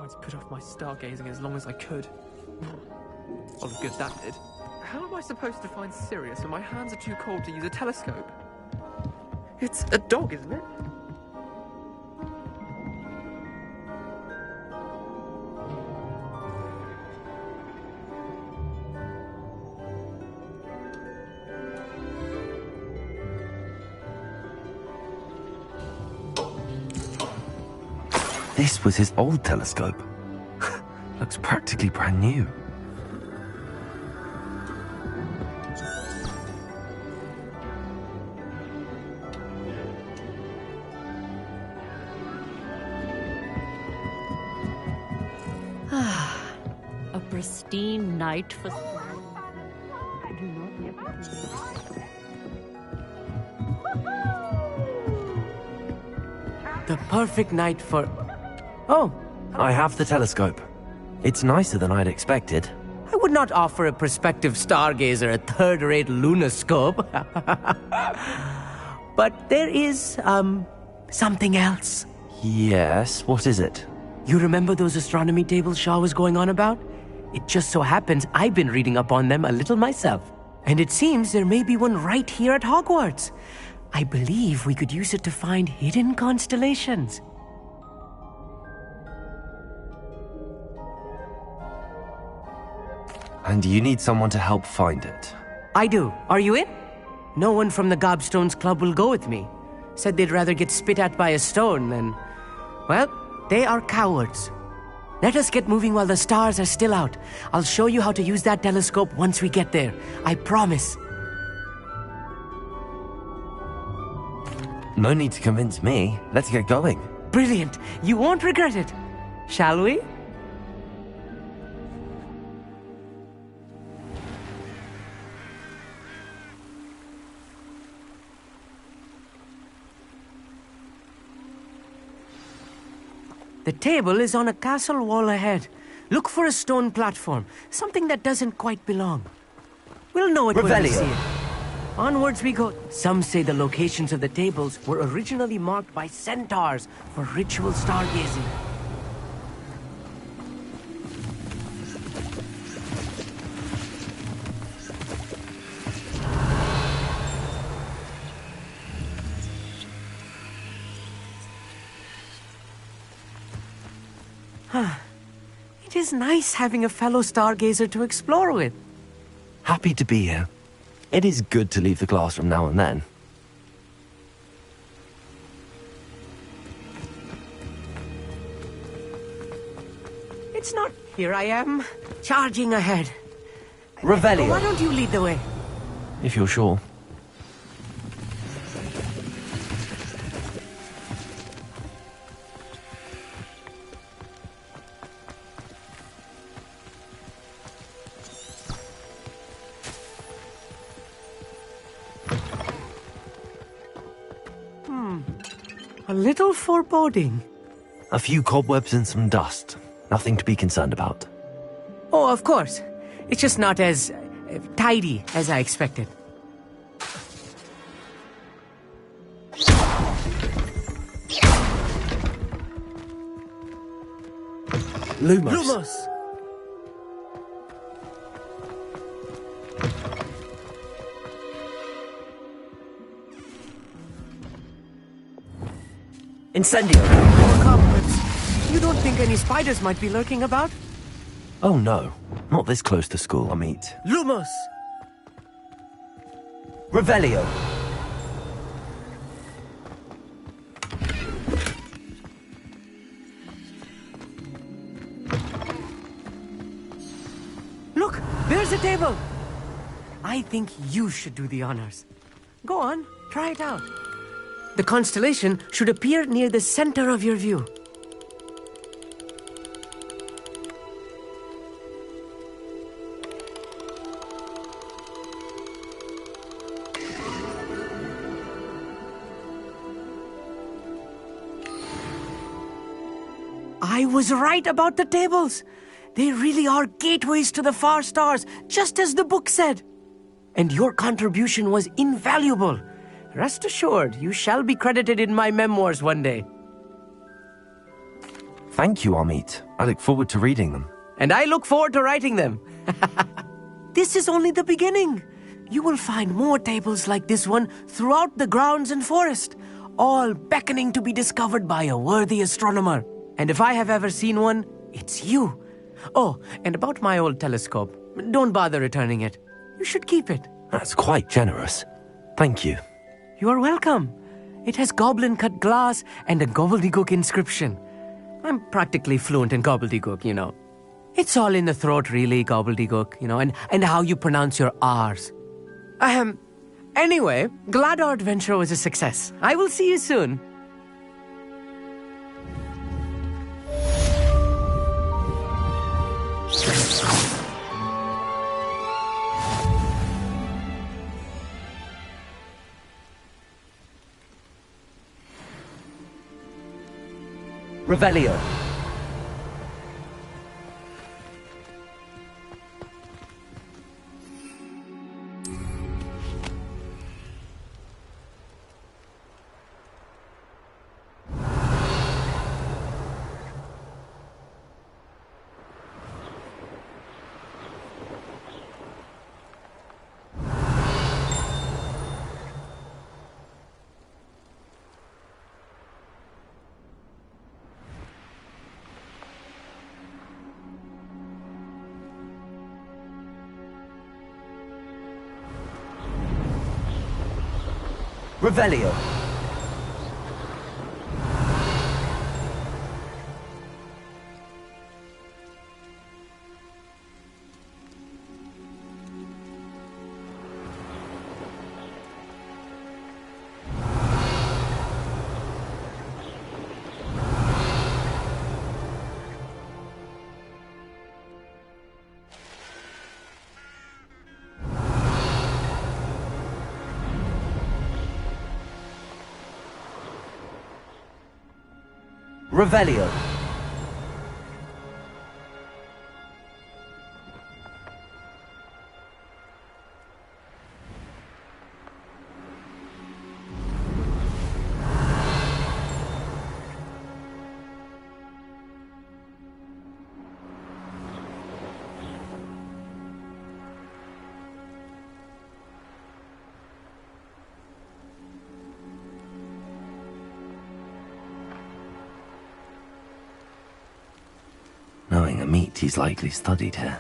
tried to put off my stargazing as long as I could. All the good that did. How am I supposed to find Sirius when my hands are too cold to use a telescope? It's a dog, isn't it? This was his old telescope. Looks practically brand new. A pristine night for... I do not yet... The perfect night for... Oh, I have the telescope. It's nicer than I'd expected. I would not offer a prospective stargazer a third-rate lunoscope. But there is, something else. Yes, what is it? You remember those astronomy tables Shaw was going on about? It just so happens I've been reading up on them a little myself. And it seems there may be one right here at Hogwarts. I believe we could use it to find hidden constellations. And you need someone to help find it. I do. Are you in? No one from the Gobstones Club will go with me. Said they'd rather get spit at by a stone than... Well, they are cowards. Let us get moving while the stars are still out. I'll show you how to use that telescope once we get there. I promise. No need to convince me. Let's get going. Brilliant. You won't regret it. Shall we? The table is on a castle wall ahead. Look for a stone platform, something that doesn't quite belong. We'll know it when we see it. Onwards we go. Some say the locations of the tables were originally marked by centaurs for ritual stargazing. It is nice having a fellow stargazer to explore with. Happy to be here. It is good to leave the classroom now and then. It's not... Here I am, charging ahead. Revelio. Why don't you lead the way? If you're sure. A little foreboding. A few cobwebs and some dust. Nothing to be concerned about. Oh, of course. It's just not as tidy as I expected. Lumos. Incendio. More cobwebs. You don't think any spiders might be lurking about? Oh no, not this close to school. I'll meet. Lumos. Revelio. Look, there's a table. I think you should do the honors. Go on, try it out. The constellation should appear near the center of your view. I was right about the tables. They really are gateways to the far stars, just as the book said. And your contribution was invaluable. Rest assured, you shall be credited in my memoirs one day. Thank you, Amit. I look forward to reading them. And I look forward to writing them. This is only the beginning. You will find more tables like this one throughout the grounds and forest, all beckoning to be discovered by a worthy astronomer. And if I have ever seen one, it's you. Oh, and about my old telescope, don't bother returning it. You should keep it. That's quite generous. Thank you. You are welcome. It has goblin-cut glass and a gobbledygook inscription. I'm practically fluent in gobbledygook, you know. It's all in the throat, really, gobbledygook, you know, and how you pronounce your R's. Anyway, glad our adventure was a success. I will see you soon. Revelio. Revelio. Revelio. Knowing Amit, he's likely studied here.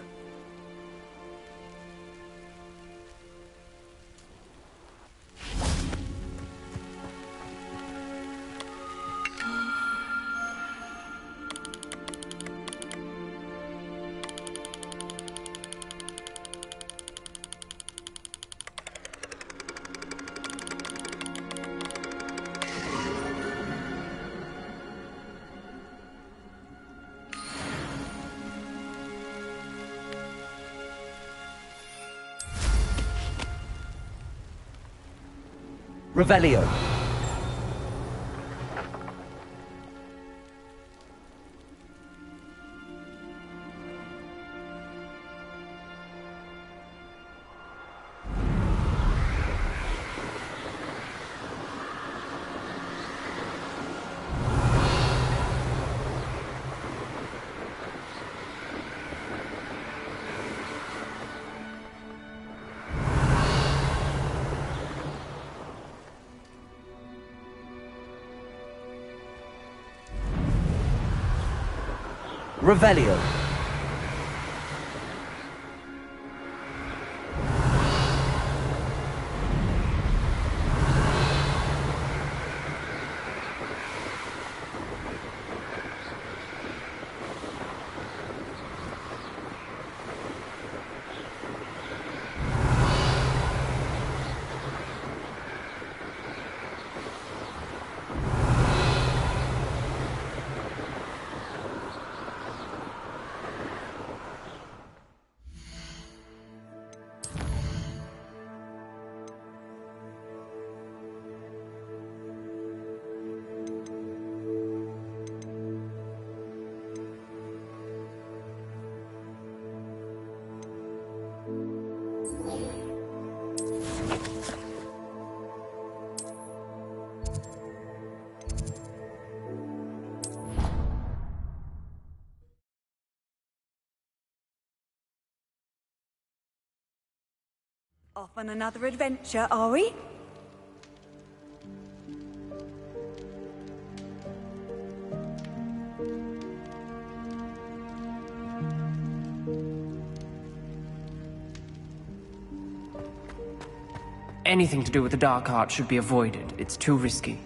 Revelio. Revelio. Off on another adventure, are we? Anything to do with the dark arts should be avoided. It's too risky.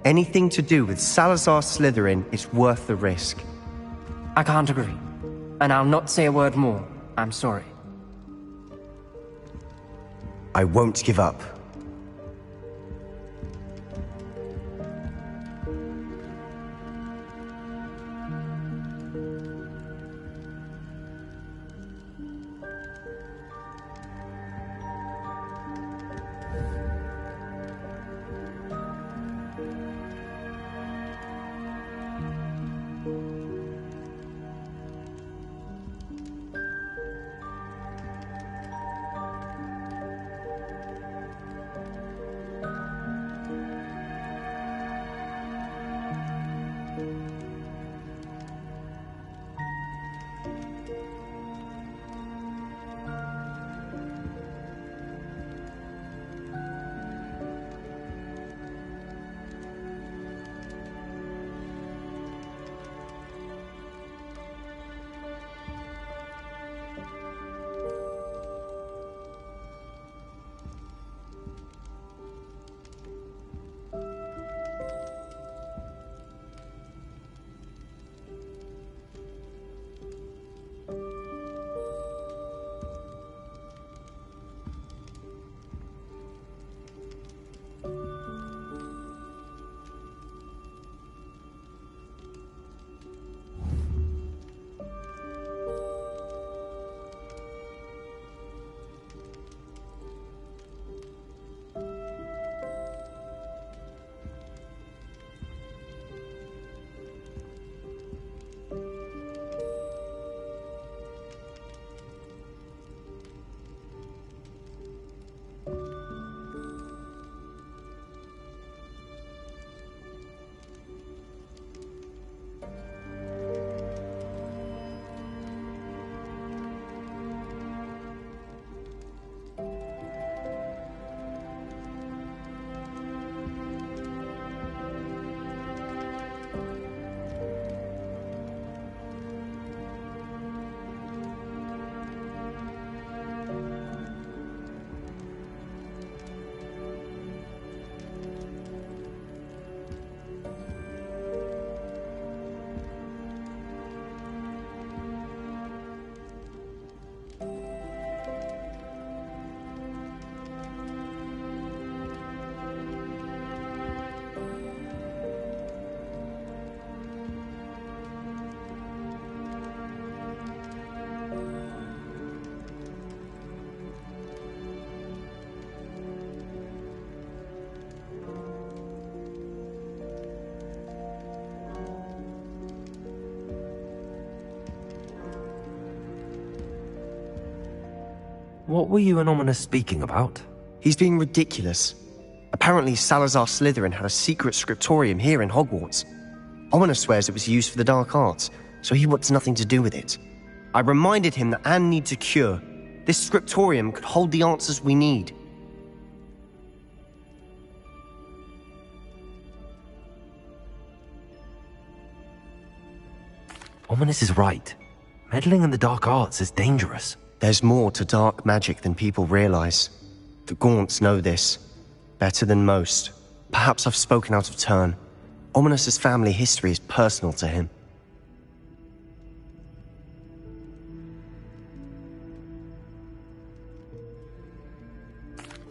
Anything to do with Salazar Slytherin is worth the risk. I can't agree. And I'll not say a word more. I'm sorry. I won't give up. What were you and Ominous speaking about? He's being ridiculous. Apparently Salazar Slytherin had a secret scriptorium here in Hogwarts. Ominous swears it was used for the dark arts, so he wants nothing to do with it. I reminded him that Anne needs a cure. This scriptorium could hold the answers we need. Ominous is right. Meddling in the dark arts is dangerous. There's more to dark magic than people realize. The Gaunts know this. Better than most. Perhaps I've spoken out of turn. Ominous's family history is personal to him.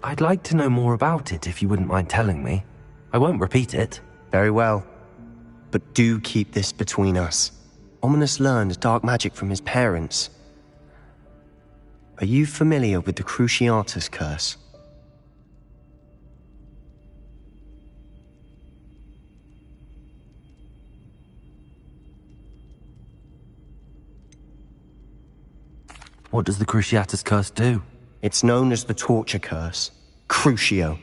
I'd like to know more about it if you wouldn't mind telling me. I won't repeat it. Very well. But do keep this between us. Ominous learned dark magic from his parents. Are you familiar with the Cruciatus curse? What does the Cruciatus curse do? It's known as the torture curse. Crucio.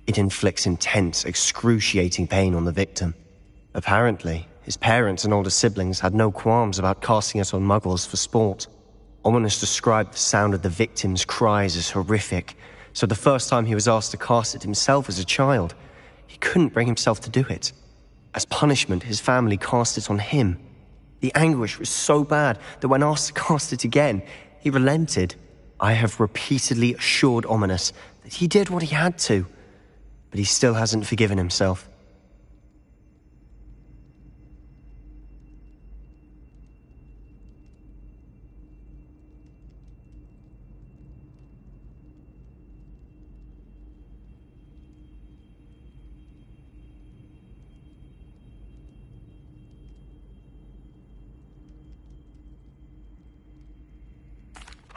It inflicts intense, excruciating pain on the victim. Apparently, his parents and older siblings had no qualms about casting it on muggles for sport. Ominous described the sound of the victim's cries as horrific, so the first time he was asked to cast it himself as a child, he couldn't bring himself to do it. As punishment, his family cast it on him. The anguish was so bad that when asked to cast it again, he relented. I have repeatedly assured Ominous that he did what he had to, but he still hasn't forgiven himself.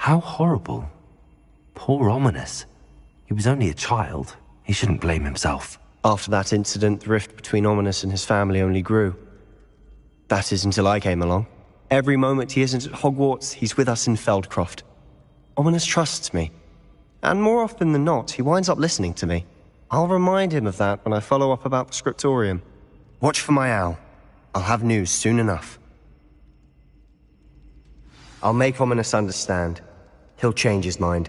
How horrible. Poor Ominous. He was only a child. He shouldn't blame himself. After that incident, the rift between Ominous and his family only grew. That is until I came along. Every moment he isn't at Hogwarts, he's with us in Feldcroft. Ominous trusts me. And more often than not, he winds up listening to me. I'll remind him of that when I follow up about the scriptorium. Watch for my owl. I'll have news soon enough. I'll make Ominous understand. He'll change his mind.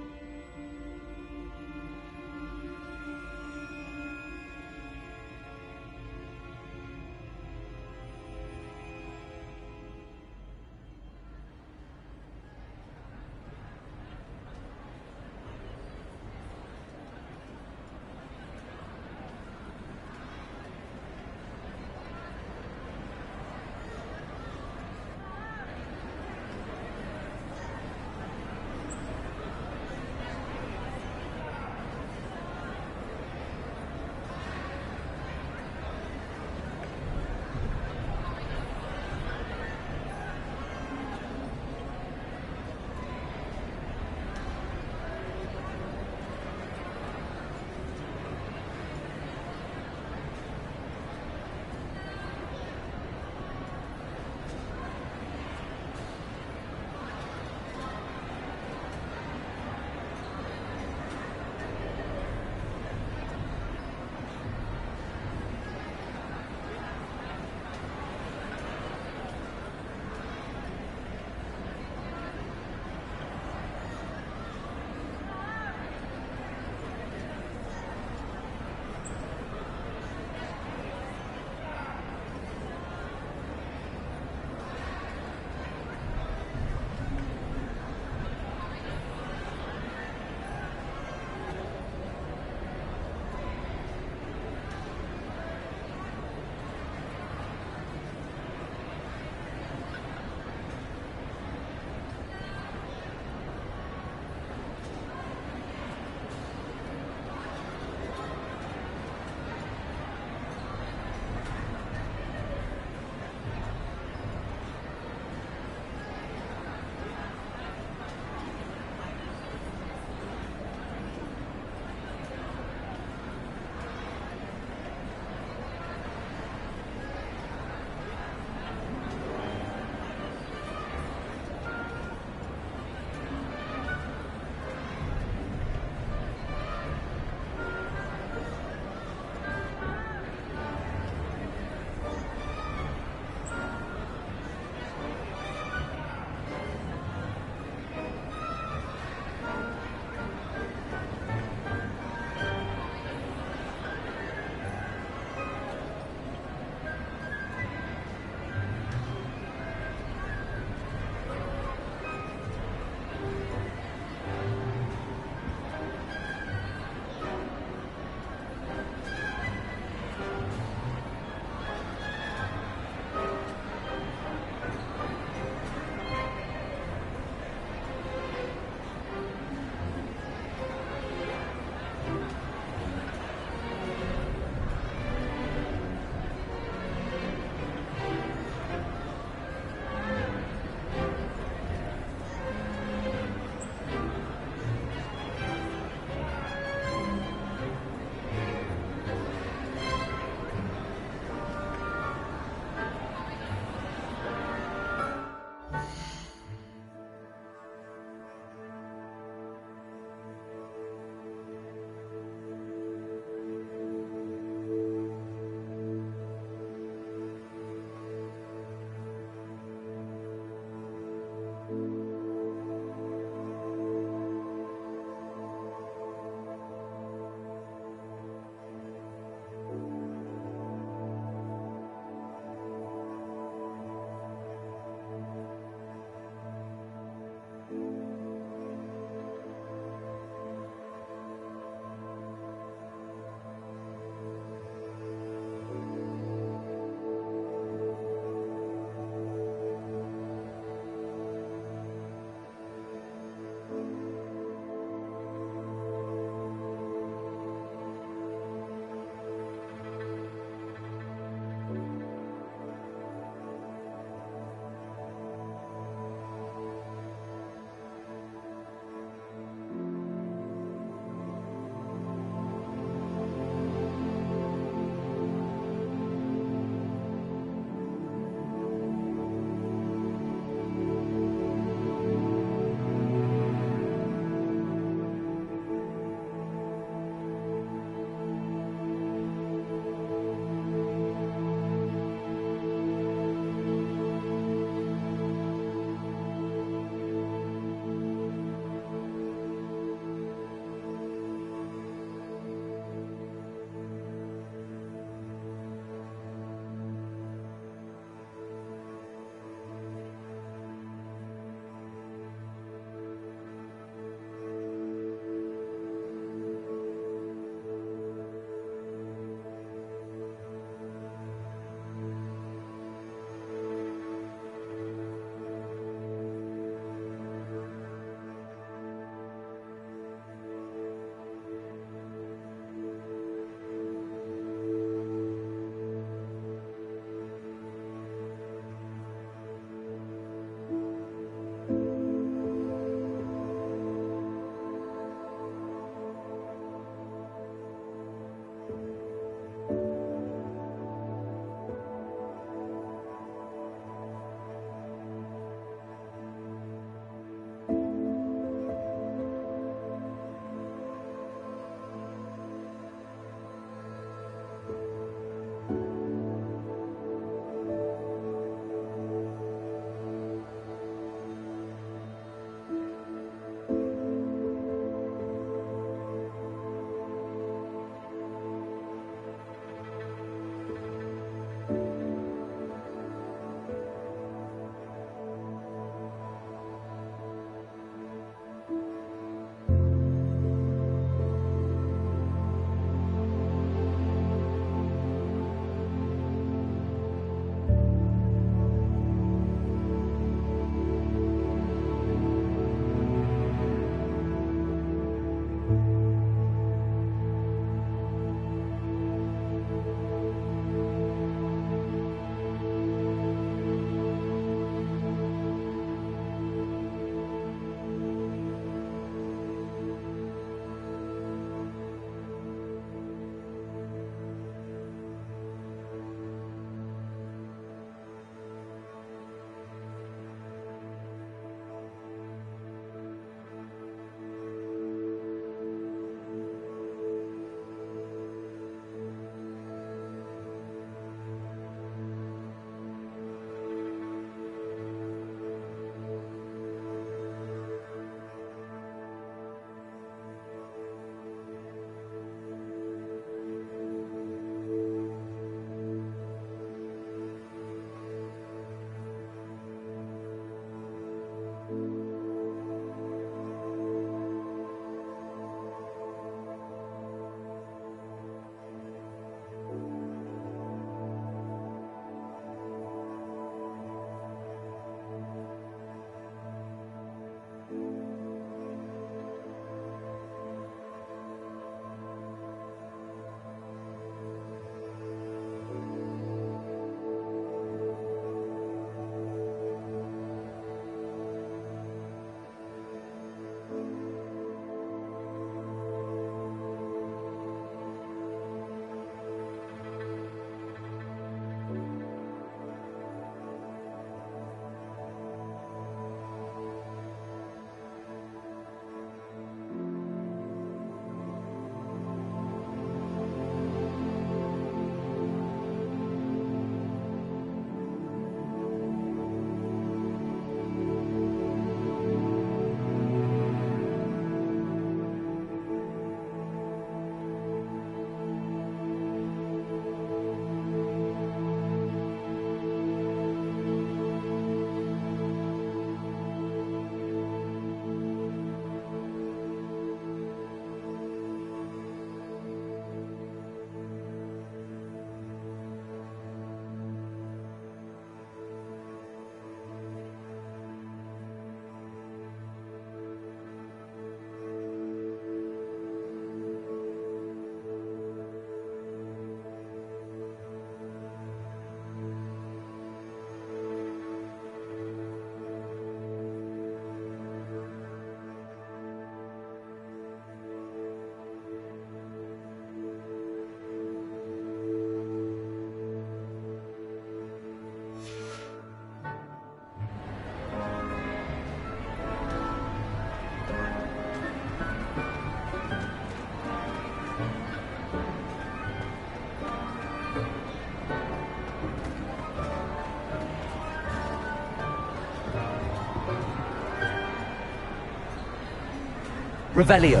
Revelio.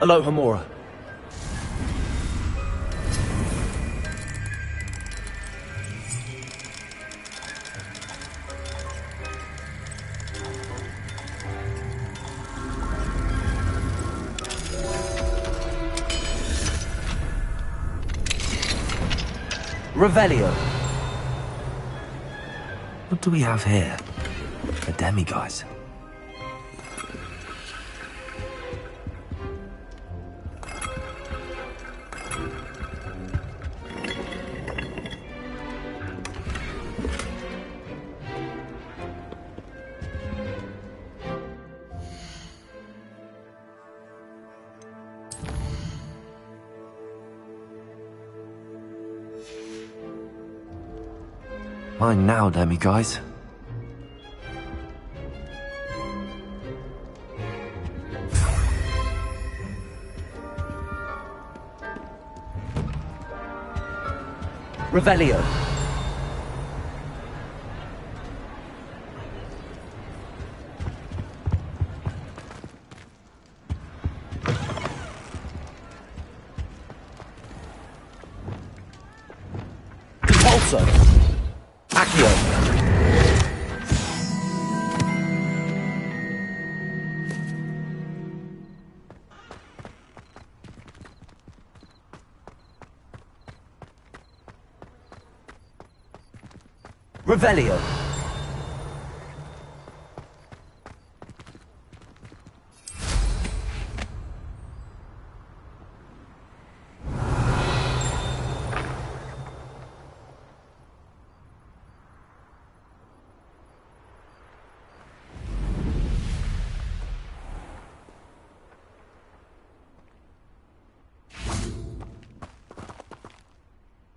Aloha Mora. Revelio. What do we have here? A demiguise. Mine now, demiguise. Revelio. Compulso. Accio. Revelio.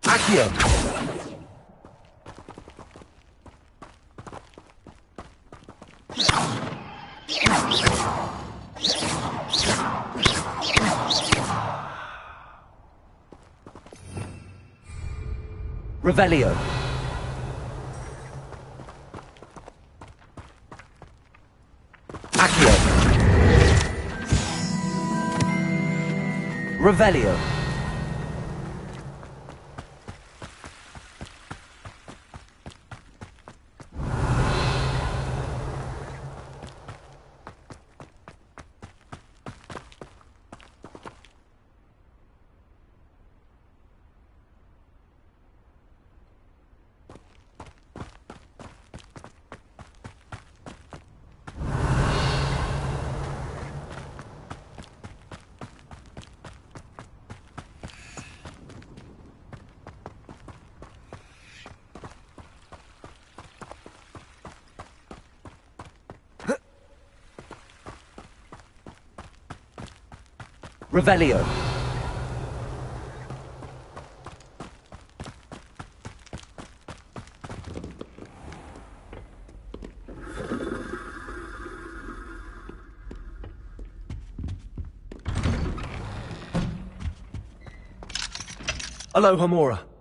Accio. Revelio. Accio. Revelio. Revelio. Aloha Mora.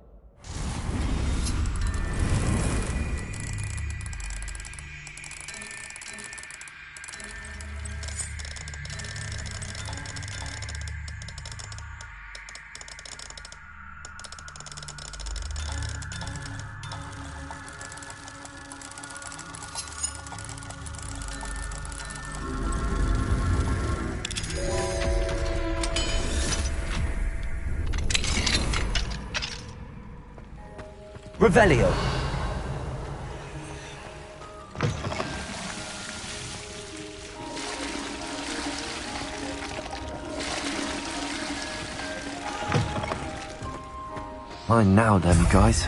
Revelio. Mine now, demiguise.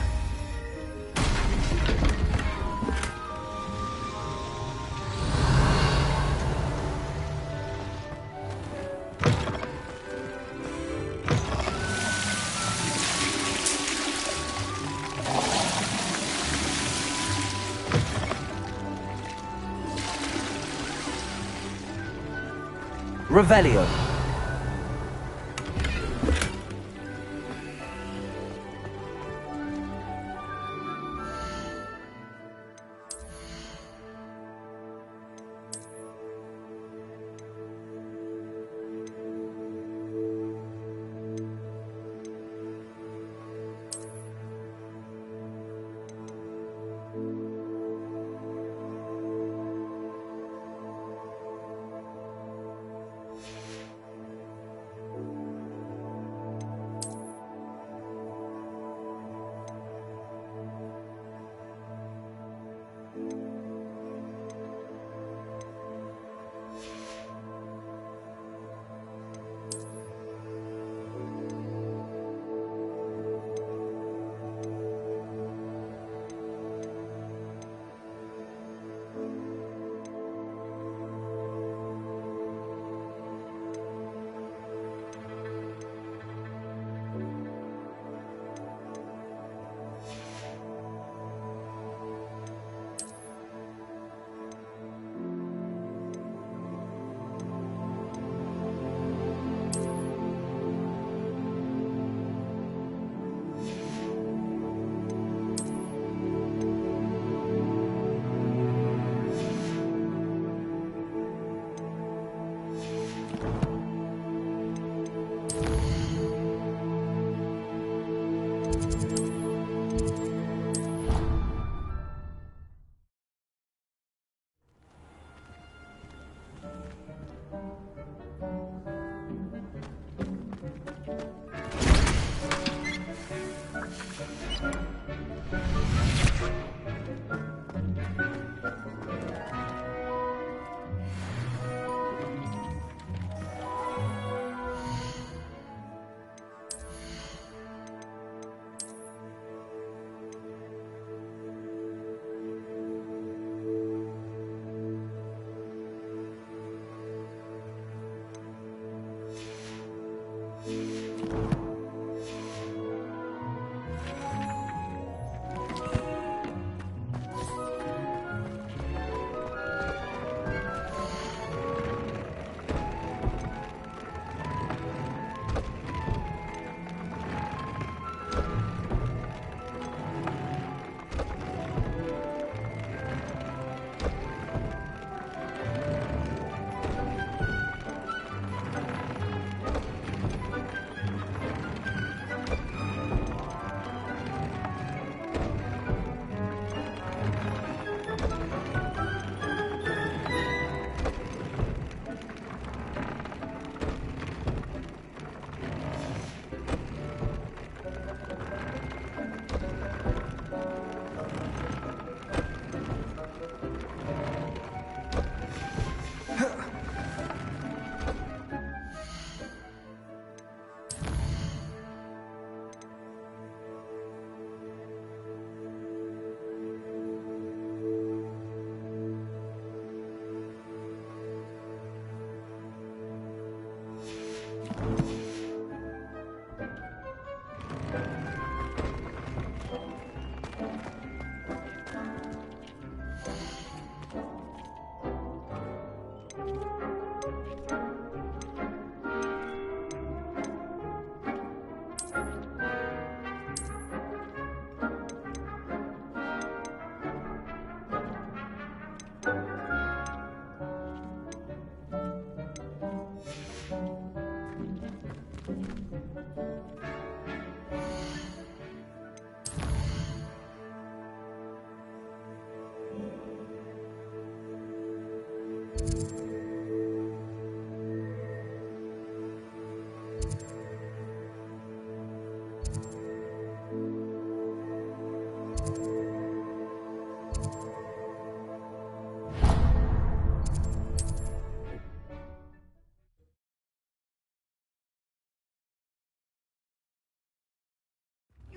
Revelio.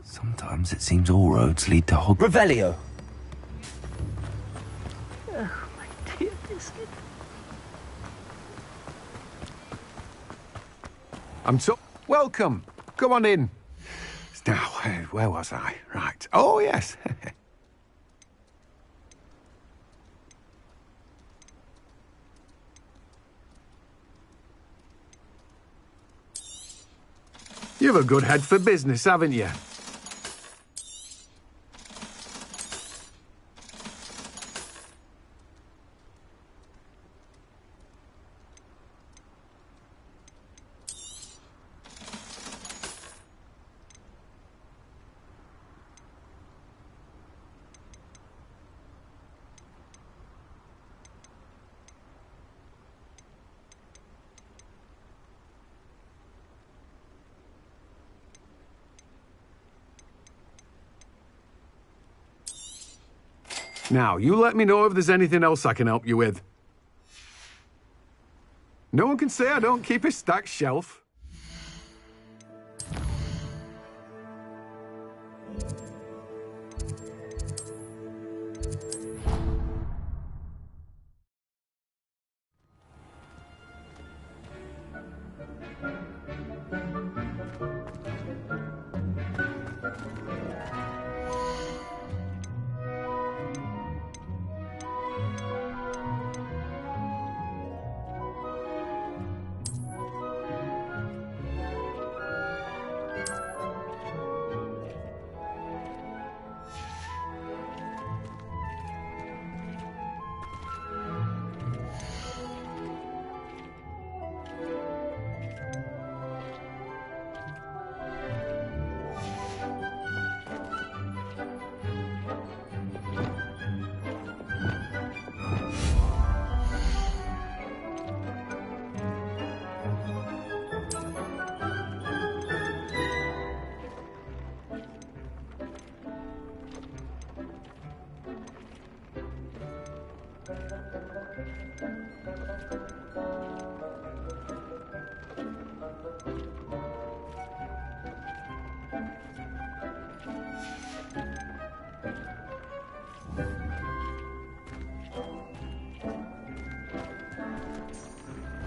Sometimes it seems all roads lead to Hogwarts. Revelio! Oh, my dear biscuit. Welcome. Come on in. Now, where was I? Right. Oh, yes. You've a good head for business, haven't you? Now, you let me know if there's anything else I can help you with. No one can say I don't keep a stacked shelf.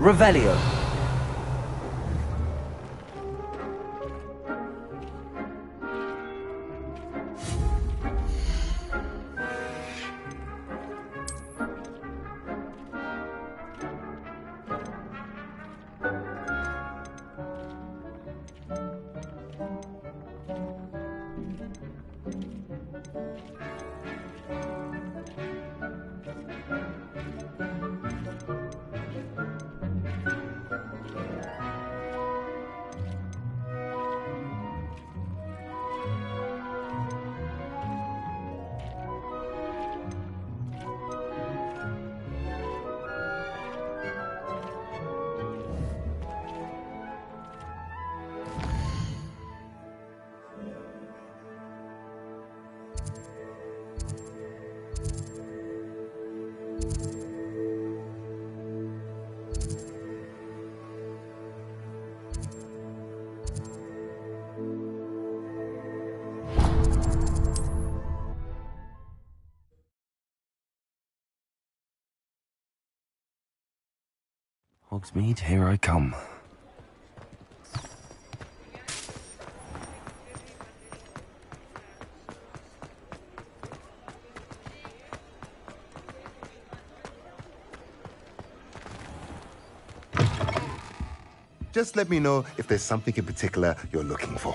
Revelio. Hogsmeade, here I come. Just let me know if there's something in particular you're looking for.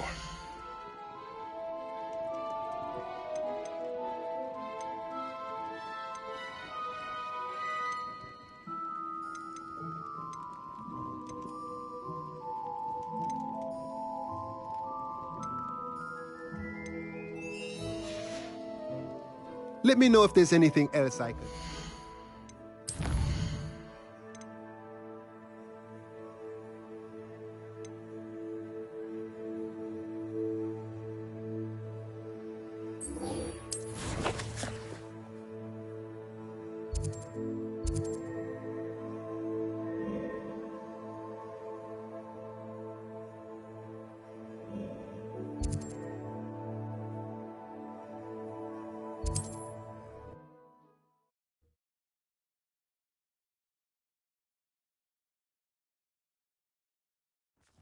Let me know if there's anything else I could.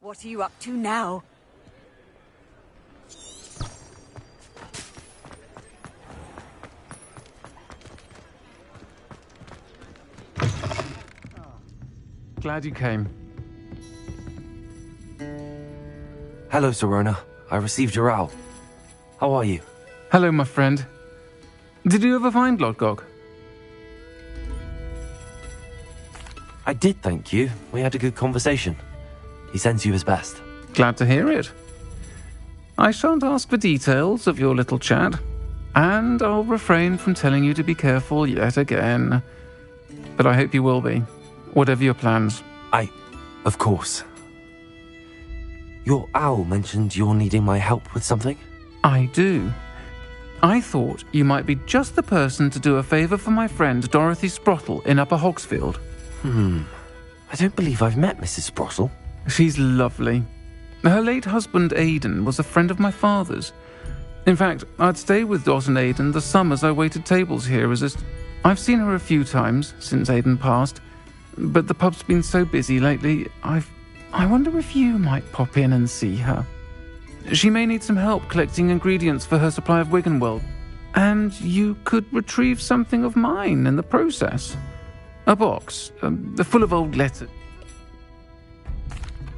What are you up to now? Glad you came. Hello, Serona. I received your owl. How are you? Hello, my friend. Did you ever find Lodgok? I did, thank you. We had a good conversation. He sends you his best. Glad to hear it. I shan't ask for details of your little chat, and I'll refrain from telling you to be careful yet again. But I hope you will be, whatever your plans. Of course. Your owl mentioned you're needing my help with something? I do. I thought you might be just the person to do a favour for my friend Dorothy Sprottle in Upper Hogsfield. I don't believe I've met Mrs. Sprottle. She's lovely. Her late husband Aidan was a friend of my father's. In fact, I'd stay with Dot and Aidan the summers I waited tables here as I've seen her a few times since Aidan passed, but the pub's been so busy lately, I wonder if you might pop in and see her. She may need some help collecting ingredients for her supply of Wiggenweld, and you could retrieve something of mine in the process. A box, full of old letters.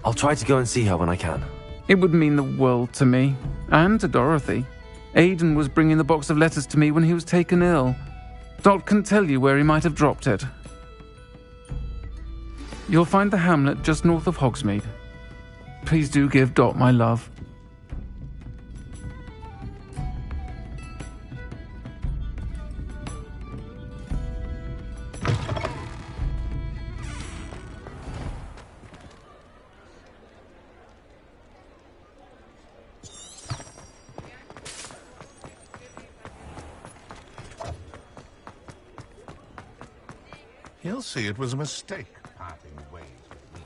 I'll try to go and see her when I can. It would mean the world to me, and to Dorothy. Aidan was bringing the box of letters to me when he was taken ill. Dot can tell you where he might have dropped it. You'll find the hamlet just north of Hogsmeade. Please do give Dot my love. He'll see it was a mistake, parting ways with me.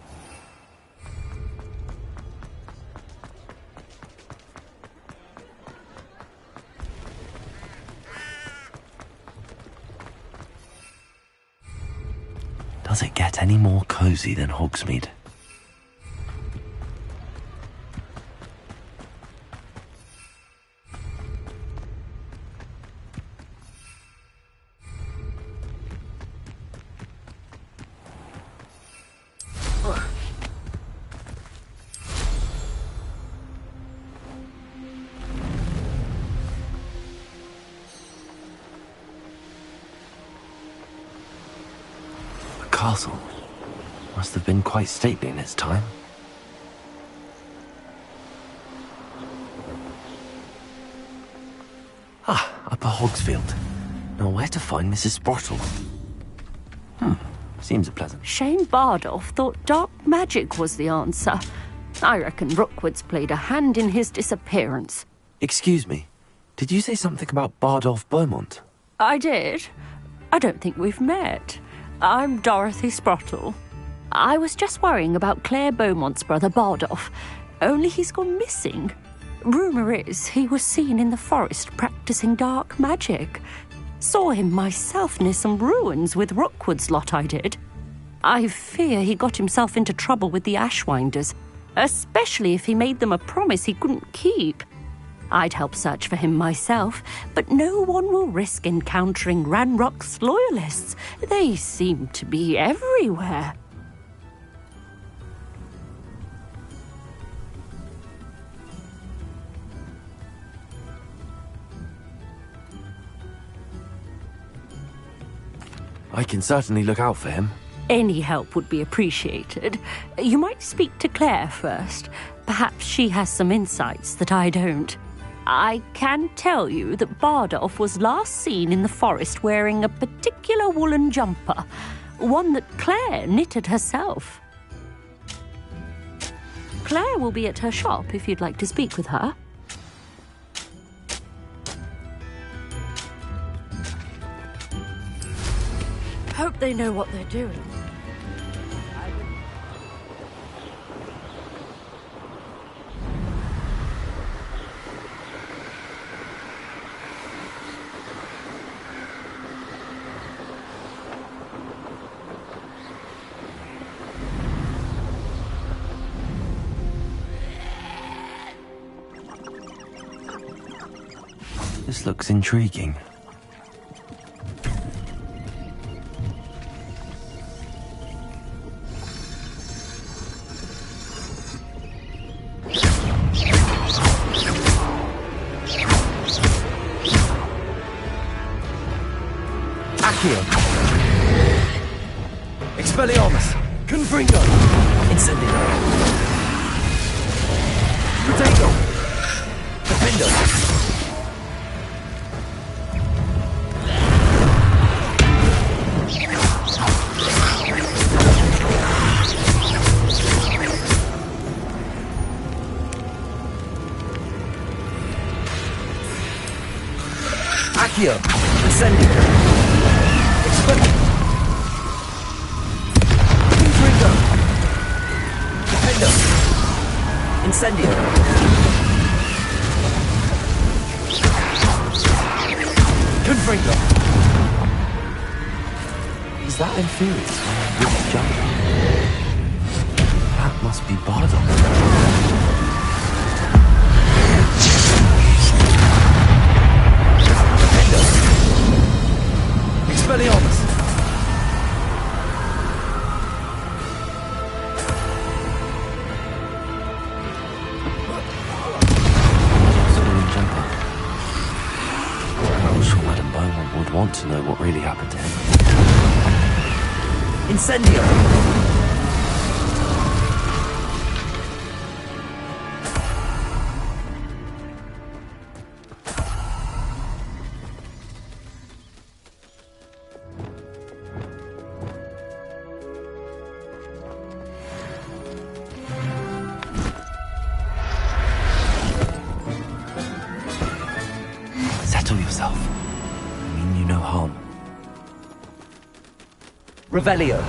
Does it get any more cozy than Hogsmeade? Castle must have been quite stately in its time. Upper Hogsfield. Now where to find Mrs. Sprottle? Seems pleasant. Shane Bardolph thought dark magic was the answer. I reckon Rookwood's played a hand in his disappearance. Excuse me, did you say something about Bardolph Beaumont? I did. I don't think we've met. I'm Dorothy Sprottle. I was just worrying about Claire Beaumont's brother Bardolph, only he's gone missing. Rumour is he was seen in the forest practicing dark magic. Saw him myself near some ruins with Rookwood's lot I did. I fear he got himself into trouble with the Ashwinders, especially if he made them a promise he couldn't keep. I'd help search for him myself, but no one will risk encountering Ranrock's loyalists. They seem to be everywhere. I can certainly look out for him. Any help would be appreciated. You might speak to Claire first. Perhaps she has some insights that I don't. I can tell you that Bardolph was last seen in the forest wearing a particular woolen jumper, one that Claire knitted herself. Claire will be at her shop if you'd like to speak with her. Hope they know what they're doing. This looks intriguing. Accio. Expelliarmus. Confringo. Incendio. Potato. Defendo. Accio. Incendio. Expelliarmus. Confringo. Defendo. Incendio. Confringo. Is that inferior to my jump? That must be Bardock. Expelliarmus! Civilian jumper. I'm not sure Madame Beaumont would want to know what really happened to him. Incendio! Yourself. I mean you no harm. Revelio.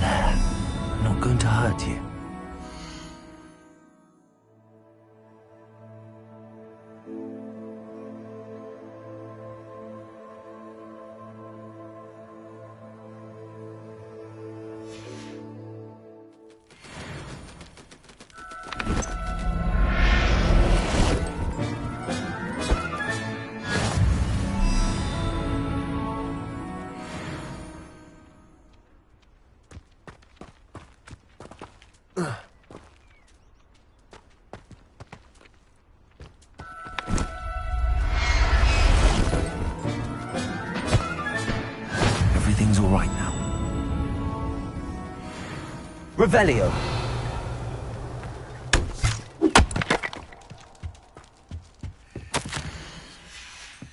There. I'm not going to hurt you. Everything's all right now. Revelio.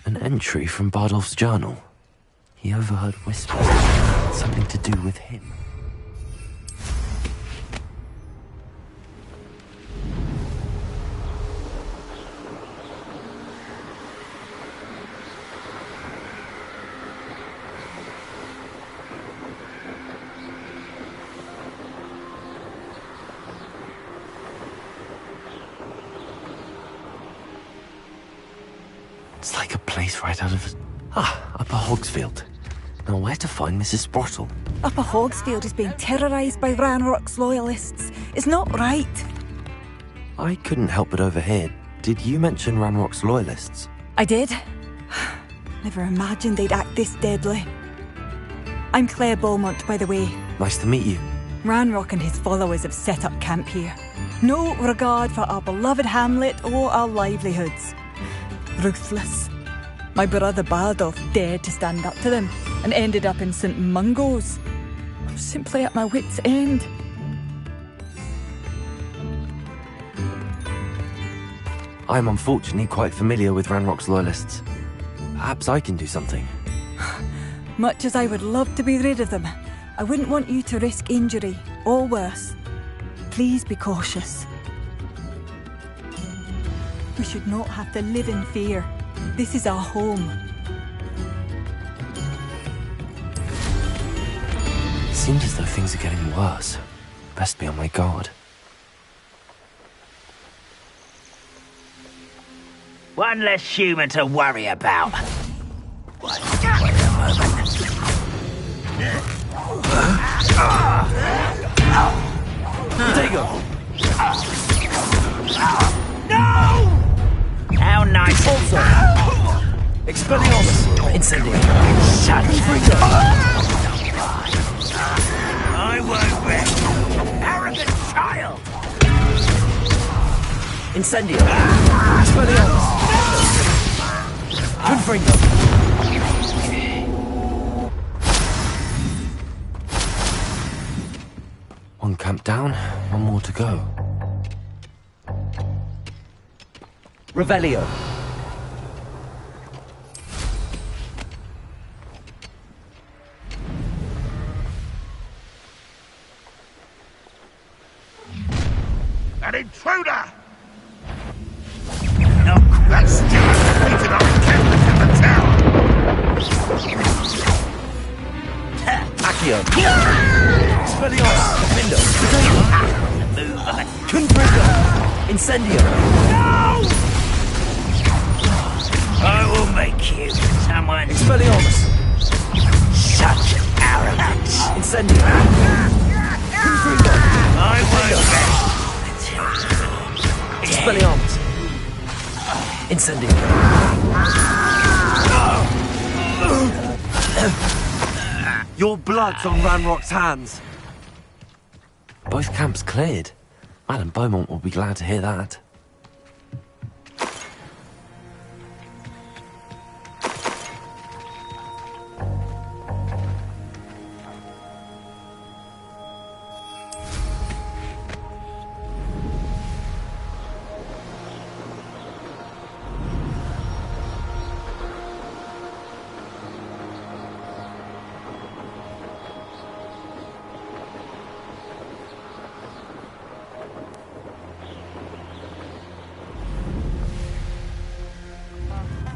An entry from Bardolph's journal. He overheard whispers. Something to do with him. It's like a place right out of... Upper Hogsfield. Now where to find Mrs. Sprottle? Upper Hogsfield is being terrorised by Ranrock's loyalists. It's not right. I couldn't help but overhear. Did you mention Ranrock's loyalists? I did. Never imagined they'd act this deadly. I'm Claire Beaumont, by the way. Nice to meet you. Ranrock and his followers have set up camp here. No regard for our beloved hamlet or our livelihoods. Ruthless. My brother Bardolph dared to stand up to them and ended up in St. Mungo's. I'm simply at my wit's end. I'm unfortunately quite familiar with Ranrock's loyalists. Perhaps I can do something. Much as I would love to be rid of them, I wouldn't want you to risk injury, or worse. Please be cautious. We should not have to live in fear. This is our home. Seems as though things are getting worse. Best be on my guard. One less human to worry about. Wait a moment. Potato! No! How nice. Also, Expelliarmus! Incendio. I won't rest. Arrogant child! Incendio. Expelliarmus. Confringo. One camp down, one more to go. Revelio. An intruder! No, that's still defeated our encampment in the tower! Accio. Expelliarmus. Defendo. Confringo. Incendio. I will make you someone. Expelliarmus. Such arrogance. Incendio. Confringo. I won't rest. Expelliarmus. Incendio. Your blood's on Ranrock's hands. Both camps cleared. Madame Beaumont will be glad to hear that.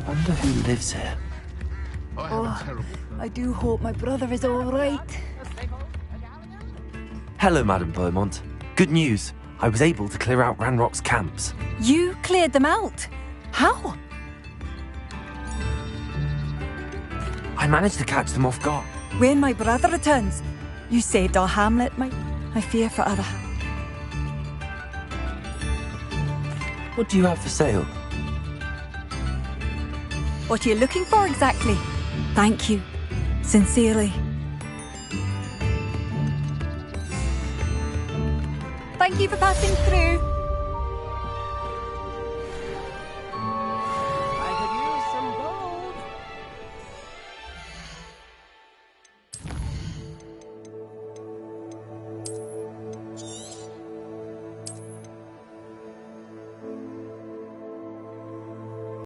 I wonder who lives here. I have a terrible... I do hope my brother is all right. Hello, Madame Beaumont. Good news. I was able to clear out Ranrock's camps. You cleared them out? How? I managed to catch them off guard. When my brother returns, you saved our hamlet, I fear for other. What do you have for sale? What are you looking for exactly? Thank you. Sincerely. Thank you for passing through.